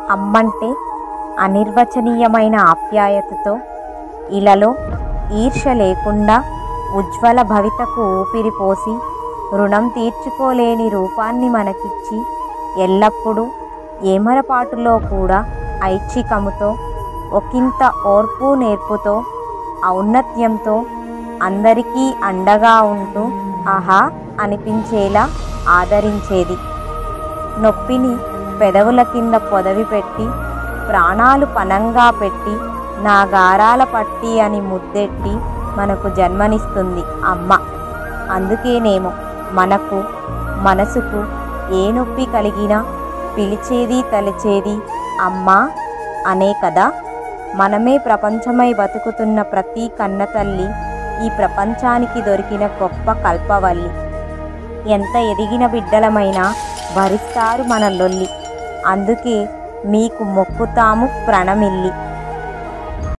అమ్మంటే అనిర్వచనీయమైన ఆప్యాయతతో ఇలలో ఈర్ష్య లేకుండా ఉజ్వల భవితకు ఊపిరి పోసి రుణం తీర్చుకోలేని రూపాన్ని మనకిచ్చి ఎల్లప్పుడూ ఏమరపాటులో కూడా ఐచ్ఛికముతో ఒకంత ఓర్పు నేర్పుతో ఔన్నత్యంతో అందరికీ అండగా ఉంటూ ఆహా అనిపించేలా ఆదరించేది. నొప్పిని పెదవుల కింద పొదవి పెట్టి ప్రాణాలు పణంగా పెట్టి నా గారాల పట్టి అని ముద్దెట్టి మనకు జన్మనిస్తుంది అమ్మ. అందుకేనేమో మనకు మనసుకు ఏ నొప్పి కలిగినా పిలిచేది తలిచేది అమ్మ అనే కదా. మనమే ప్రపంచమై బతుకుతున్న ప్రతి కన్నతల్లి ఈ ప్రపంచానికి దొరికిన గొప్ప కల్పవల్లి. ఎంత ఎదిగిన బిడ్డలమైనా భరిస్తారు మన లొల్లి. అందుకే మీకు మొక్కుతాము ప్రణమిల్లి.